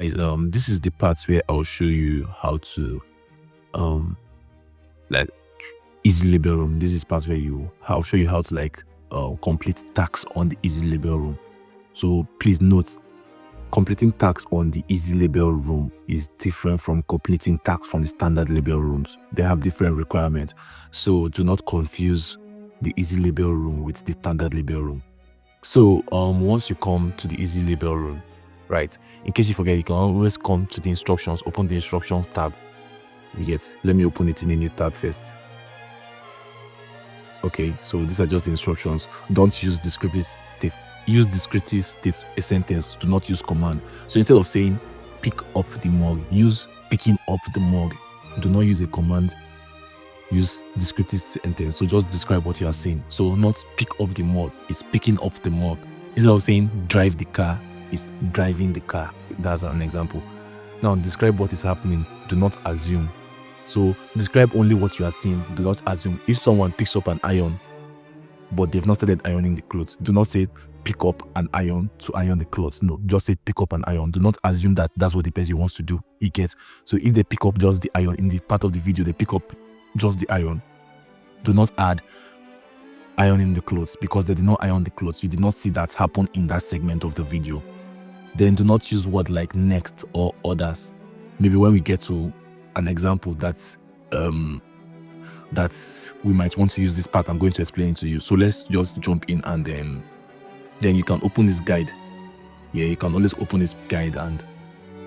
This is the part where I'll show you how to like easy label room. This is part where I'll show you how to complete tasks on the easy label room. So please note, completing tasks on the easy label room is different from completing tasks from the standard label rooms. They have different requirements. So do not confuse the easy label room with the standard label room. So once you come to the easy label room, right, in case you forget, you can always come to the instructions, open the instructions tab. Let me open it in a new tab first. Okay, so these are just the instructions. Don't use descriptive state. Use descriptive states a sentence. Do not use command. So instead of saying pick up the mug, use picking up the mug. Do not use a command. Use descriptive sentence. So just describe what you are saying. So not pick up the mug, it's picking up the mug. Instead of saying drive the car, it's driving the car. That's an example. Now describe what is happening. Do not assume. So describe only what you are seeing. Do not assume. If someone picks up an iron, but they've not started ironing the clothes, do not say pick up an iron to iron the clothes. No, just say pick up an iron. Do not assume that that's what the person wants to do. You get? So if they pick up just the iron in the part of the video, they pick up just the iron. Do not add ironing the clothes because they did not iron the clothes. You did not see that happen in that segment of the video. Then do not use words like next or others. Maybe when we get to an example that we might want to use this part, I'm going to explain it to you. So let's just jump in and then you can open this guide. Yeah, you can always open this guide and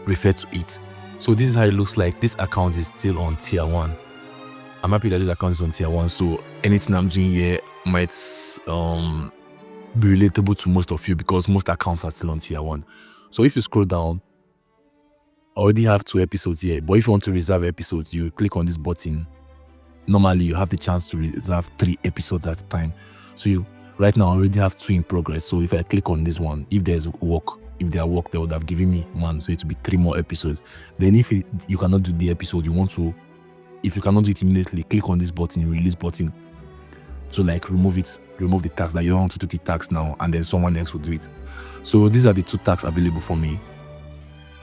refer to it. So this is how it looks like. This account is still on tier 1. I'm happy that this account is on tier 1. So anything I'm doing here might be relatable to most of you because most accounts are still on tier 1. So if you scroll down, I already have 2 episodes here, but if you want to reserve episodes, you click on this button. Normally you have the chance to reserve 3 episodes at a time. So right now I already have 2 in progress. So if I click on this one, if there are work, they would have given me 1. So it will be 3 more episodes. Then if you cannot do the episode if you cannot do it immediately, click on this button, release button, to remove the task that you don't want to do the task now, and then someone else will do it. So these are the 2 tasks available for me.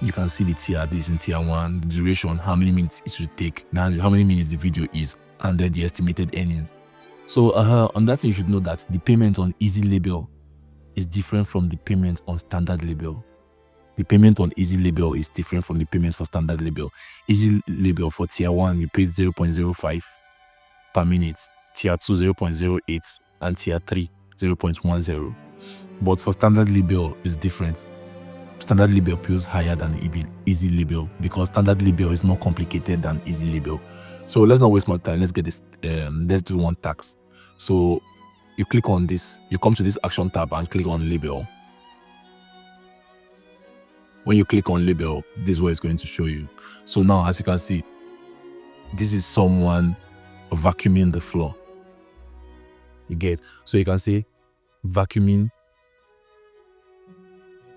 You can see the tier. This is in tier 1, the duration, how many minutes it should take, how many minutes the video is, and then the estimated earnings. So on that you should know that the payment on easy label is different from the payment on standard label. The payment on easy label is different from the payment for standard label. Easy label for tier 1, you paid 0.05 per minute, tier 2 0.08, and tier 3 0.10. But for standard label is different. Standard label pays higher than easy label because standard label is more complicated than easy label. So let's not waste more time. Let's get this. Let's do one task. So you click on this. You come to this action tab and click on label. When you click on label, this is what it's going to show you. So now, as you can see, this is someone vacuuming the floor. You get? So you can say vacuuming.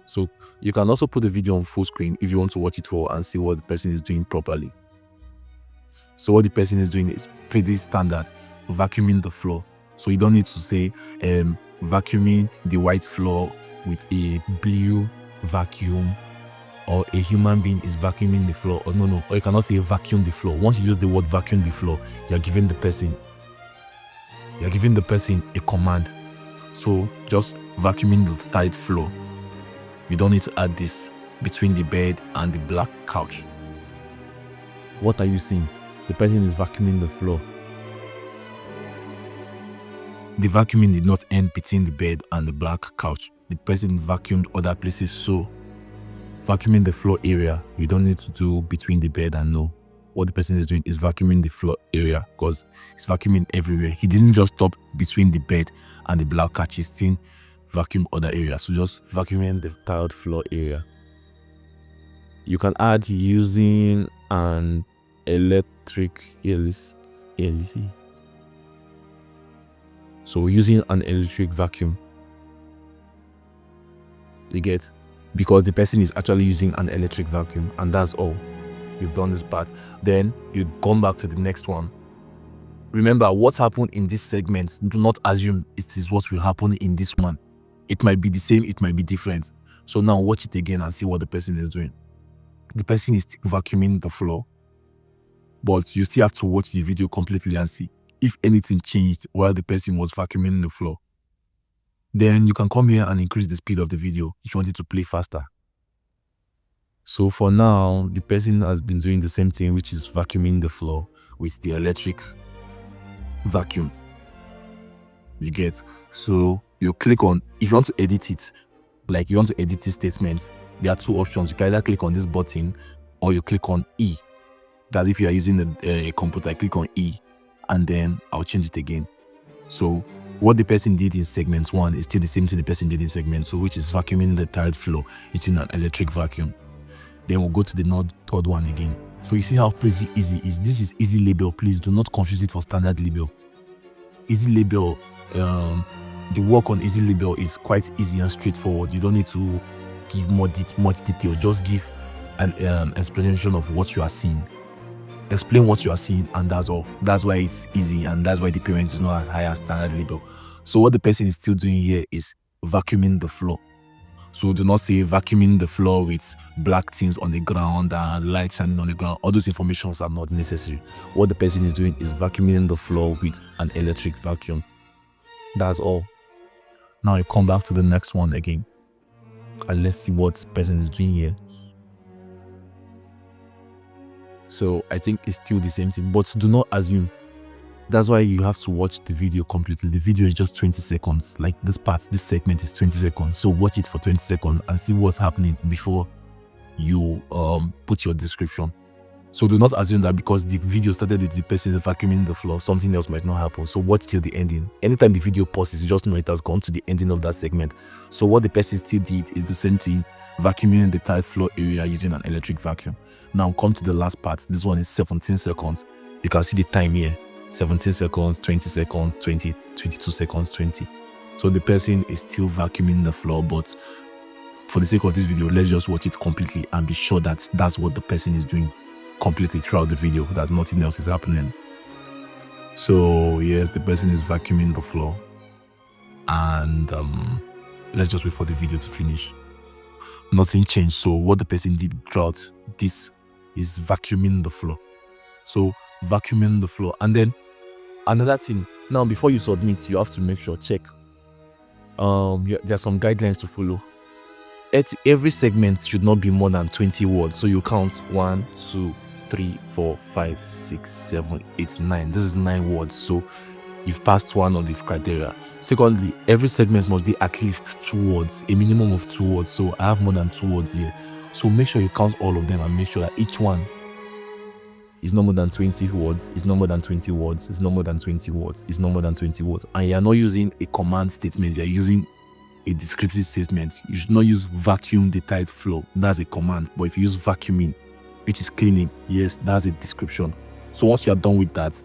So you can also put the video on full screen if you want to watch it for and see what the person is doing properly. So what the person is doing is pretty standard, vacuuming the floor. So you don't need to say vacuuming the white floor with a blue vacuum, or a human being is vacuuming the floor, or no, or you cannot say vacuum the floor. Once you use the word vacuum the floor, you're giving the person a command. So just vacuuming the tiled floor. You don't need to add this between the bed and the black couch. What are you seeing? The person is vacuuming the floor. The vacuuming did not end between the bed and the black couch. The person vacuumed other places. So vacuuming the floor area, you don't need to do between the bed and no. What the person is doing is vacuuming the floor area because he's vacuuming everywhere. He didn't just stop between the bed and the black couch. He's still vacuum other areas. So just vacuuming the tiled floor area. You can add using an electric LC. So using an electric vacuum. You get? Because the person is actually using an electric vacuum, and that's all. You've done this part. Then you come back to the next one. Remember, what happened in this segment, do not assume it is what will happen in this one. It might be the same, it might be different. So now watch it again and see what the person is doing. the person is vacuuming the floor, but you still have to watch the video completely and see if anything changed while the person was vacuuming the floor. Then you can come here and increase the speed of the video if you want it to play faster. So for now, the person has been doing the same thing, which is vacuuming the floor with the electric vacuum. You get? So you click on, if you want to edit it, like you want to edit this statement, there are two options. You can either click on this button or you click on E. That's if you are using a computer. I click on E and then I'll change it again. So what the person did in segment 1 is still the same thing the person did in segment 2, which is vacuuming the tiled floor using an electric vacuum. Then we'll go to the third one again. So you see how pretty easy it is. This is easy label. Please do not confuse it for standard label. Easy label, the work on easy label is quite easy and straightforward. You don't need to give much detail. Just give an explanation of what you are seeing. Explain what you are seeing, and that's all. That's why it's easy, and that's why the payment is not as high as standard label. So what the person is still doing here is vacuuming the floor. So do not say vacuuming the floor with black things on the ground and light shining on the ground. All those informations are not necessary. What the person is doing is vacuuming the floor with an electric vacuum. That's all. Now you come back to the next one again, and let's see what the person is doing here. So I think it's still the same thing, but do not assume. That's why you have to watch the video completely. The video is just 20 seconds. Like this segment is 20 seconds. So watch it for 20 seconds and see what's happening before you put your description. So do not assume that because the video started with the person vacuuming the floor, something else might not happen. So watch till the ending. Anytime the video pauses, you just know it has gone to the ending of that segment. So what the person still did is the same thing, vacuuming the tile floor area using an electric vacuum. Now come to the last part. This one is 17 seconds. You can see the time here. 17 seconds, 20 seconds, 20, 22 seconds, 20. So the person is still vacuuming the floor, but for the sake of this video, let's just watch it completely and be sure that that's what the person is doing completely throughout the video, that nothing else is happening. So yes, the person is vacuuming the floor, and let's just wait for the video to finish. Nothing changed. So what the person did throughout this is vacuuming the floor. So vacuuming the floor. And then another thing, now before you submit, you have to make sure, check, there are some guidelines to follow. Every segment should not be more than 20 words. So you count 1, 2, 3, 4, 5, 6, 7, 8, 9. This is 9 words. So you've passed one of the criteria. Secondly, every segment must be at least 2 words, a minimum of 2 words. So I have more than 2 words here. So make sure you count all of them and make sure that each one is no more than 20 words, is no more than 20 words, is no more than 20 words, is no more than 20 words. And you are not using a command statement, you are using a descriptive statement. You should not use vacuum the tiled floor. That's a command. But if you use vacuuming, which is cleaning, yes, that's a description. So once you are done with that,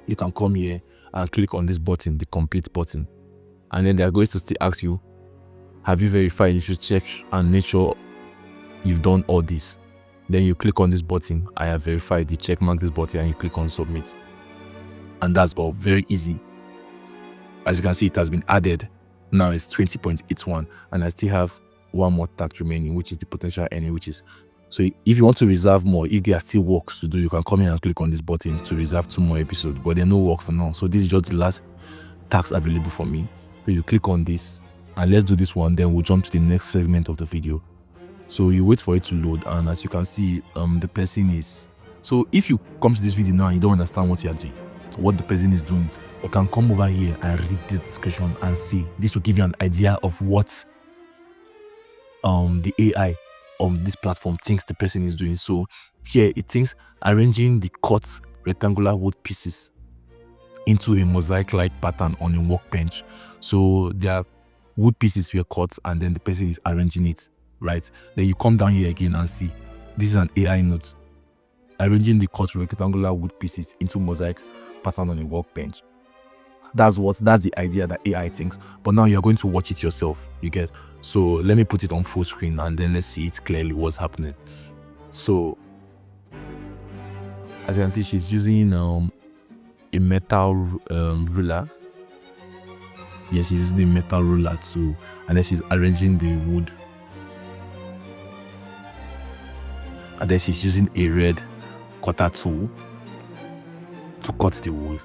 you can come here and click on this button, the complete button. And then they are going to still ask you, have you verified? You should check and make sure you've done all this. Then you click on this button, I have verified, you check mark this button and you click on submit. And that's all, very easy. As you can see, it has been added. Now it's 20.81 and I still have one more task remaining, which is the potential earning, which is, so if you want to reserve more, if there are still works to do, you can come here and click on this button to reserve 2 more episodes, but there's no work for now. So this is just the last task available for me. So you click on this and let's do this one, then we'll jump to the next segment of the video. So you wait for it to load, and as you can see, the person is, so if you come to this video now and you don't understand what you are doing, what the person is doing, you can come over here and read this description and see. This will give you an idea of what the AI on this platform thinks the person is doing. So here it thinks arranging the cut rectangular wood pieces into a mosaic-like pattern on a workbench. So there are wood pieces were cut and then the person is arranging it, right? Then you come down here again and see this is an AI note, arranging the cut rectangular wood pieces into mosaic pattern on a workbench. That's the idea that AI thinks, but now you're going to watch it yourself, you get? So let me put it on full screen and then let's see it clearly what's happening. So as you can see, she's using a metal ruler. Yes, she's using a metal ruler too, and then she's arranging the wood. and then she's using a red cutter tool to cut the wood.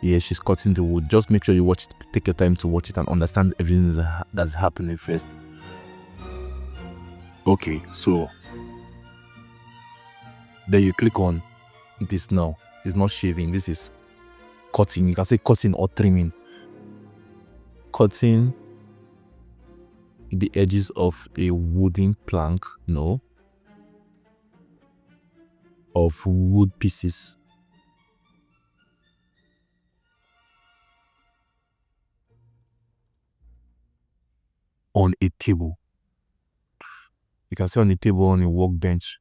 Yeah, she's cutting the wood. Just make sure you watch it, take your time to watch it and understand everything that's happening first. Okay, so then you click on this now. It's not shaving, this is cutting. You can say cutting or trimming. Cutting the edges of a wooden plank, no, of wood pieces. On a table. You can say on a table, on a workbench,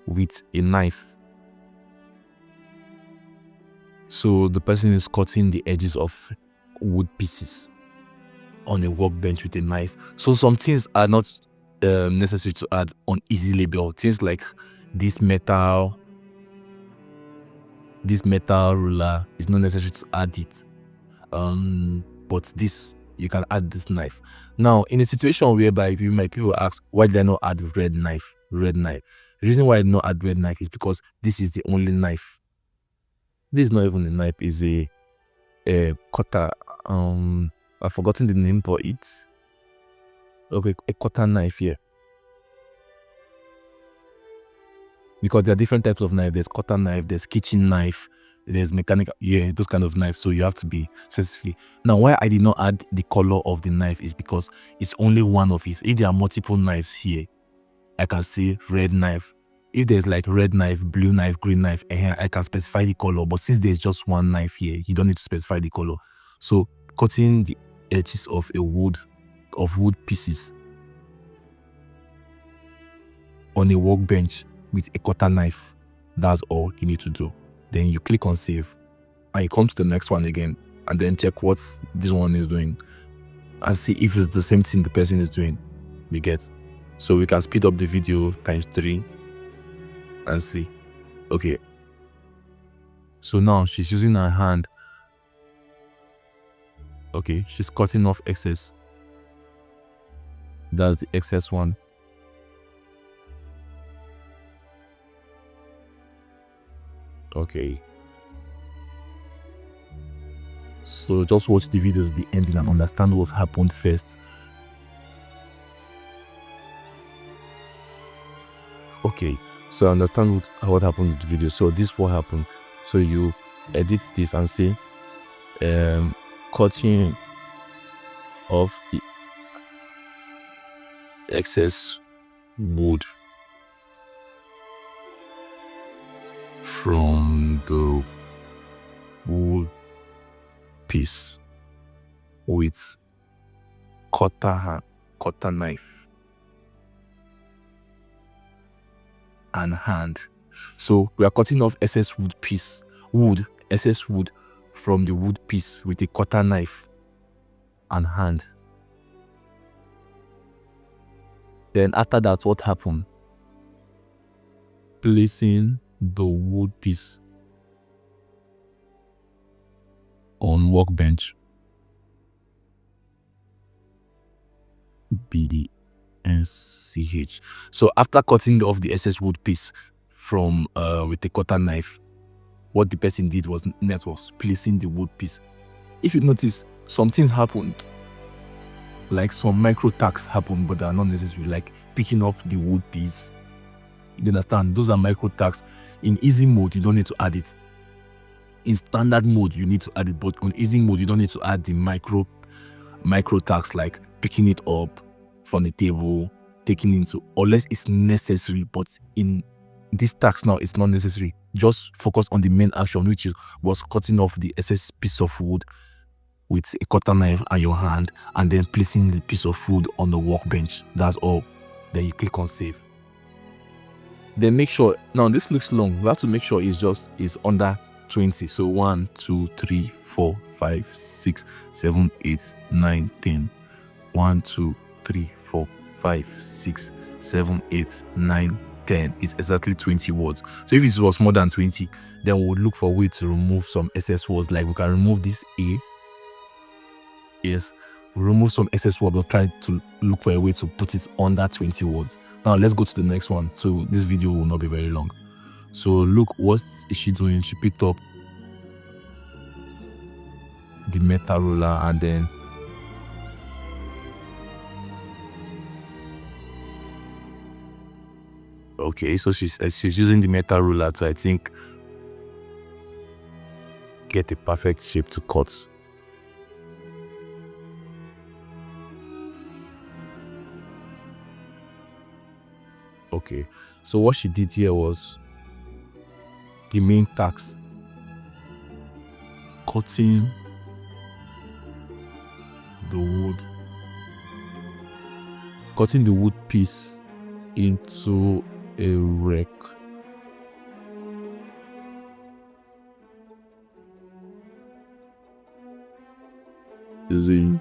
with a knife. So the person is cutting the edges of wood pieces on a workbench with a knife. So some things are not necessary to add on easy label. Things like this metal ruler is not necessary to add it. But this, you can add this knife. Now, in a situation whereby people ask, why did I not add red knife? The reason why I did not add red knife is because this is the only knife. This is not even a knife, it's a cutter. I've forgotten the name for it. Okay, a cutter knife here. Because there are different types of knife. There's cutter knife, there's kitchen knife, there's mechanical, those kind of knives. So you have to be specific. Now, why I did not add the color of the knife is because it's only one of it. If there are multiple knives here, I can say red knife. If there's like red knife, blue knife, green knife, I can specify the color. But since there's just one knife here, you don't need to specify the color. So cutting the edges of wood pieces on a workbench with a cutter knife, that's all you need to do. Then you click on save and you come to the next one again and then check what this one is doing and see if it's the same thing the person is doing. We get. So we can speed up the video ×3 and see. Okay, so now she's using her hand. Okay, she's cutting off excess. That's the excess one. Okay, so just watch the videos at the ending and understand what happened first. Okay, so I understand what happened with the video. So this is what happened. So you edit this and say cutting of the excess wood from the wood piece with cutter knife and hand. So we are cutting off excess wood from the wood piece with a cutter knife and hand. Then after that, what happened? Placing the wood piece on workbench. BDNCH. So after cutting off the excess wood piece from with a cutter knife, what the person did was placing the wood piece. If you notice, some things happened, like some micro tasks happened, but they are not necessary, like picking up the wood piece. You understand? Those are micro tasks. In easy mode, you don't need to add it. In standard mode, you need to add it, but on easy mode, you don't need to add the micro tasks like picking it up from the table, taking it into, unless it's necessary. But in this task now, it's not necessary. Just focus on the main action, which was cutting off the excess piece of wood with a cutter knife and your hand, and then placing the piece of wood on the workbench. That's all. Then you click on save. Then make sure, now this looks long, we have to make sure it's under 20. So 1 2 3 4 5 6 7 8 9 10. 1 2 3 4 5 6 7 8 9 10 is exactly 20 words. So if it was more than 20, then we would look for a way to remove some excess words. Like we can remove this A. Yes, we remove some excess words, but try to look for a way to put it under 20 words. Now let's go to the next one. So this video will not be very long. So look, what is she doing? She picked up the metal ruler and then okay, so she's using the metal ruler to, I think, get a perfect shape to cut. Okay, so what she did here was the main task, cutting the wood piece into a wreck. Is it?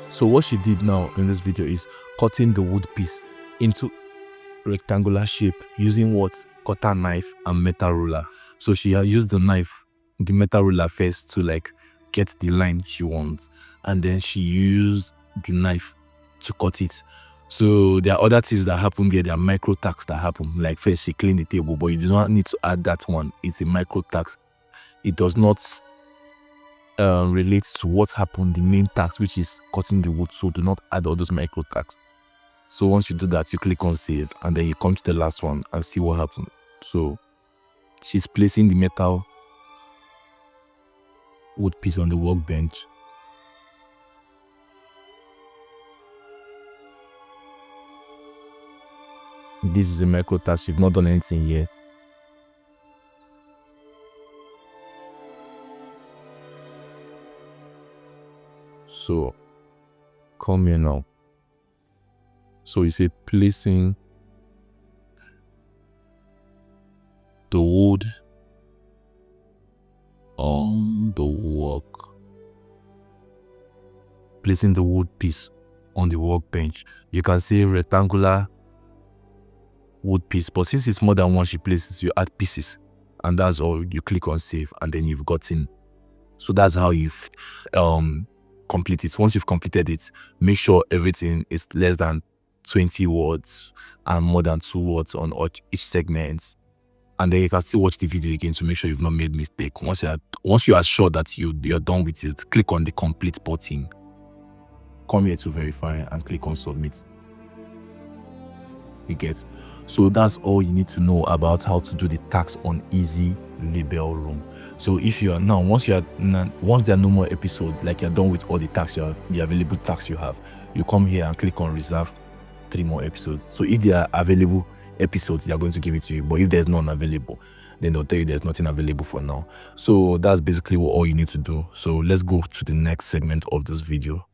So what she did now in this video is cutting the wood piece into rectangular shape using what? Cutter knife and metal ruler. So she had used the metal ruler first to like get the line she wants, and then she used the knife to cut it. So there are other things that happen there. There are micro tasks that happen. Like first she cleaned the table, but you do not need to add that one. It's a micro task. It does not relate to what happened, the main task, which is cutting the wood. So do not add all those micro tasks. So once you do that, you click on save and then you come to the last one and see what happened. So she's placing the metal wood piece on the workbench. This is a micro task. You've not done anything yet. So come here now. So you say placing the wood on the work. Placing the wood piece on the workbench. You can see rectangular wood piece, but since it's more than one she places, you add pieces, and that's all. You click on save and then you've gotten. So that's how you've complete it. Once you've completed it, make sure everything is less than 20 words and more than 2 words on each segment, and then you can still watch the video again to make sure you've not made mistake. Once you are sure that you're done with it, click on the complete button, come here to verify and click on submit. You get. So that's all you need to know about how to do the tax on Easy Label Room. So if you are now, once there are no more episodes, like you're done with all the tax you have, the available tax you have, you come here and click on reserve 3 more episodes. So if there are available episodes, they are going to give it to you. But if there's none available, then they'll tell you there's nothing available for now. So that's basically all you need to do. So let's go to the next segment of this video.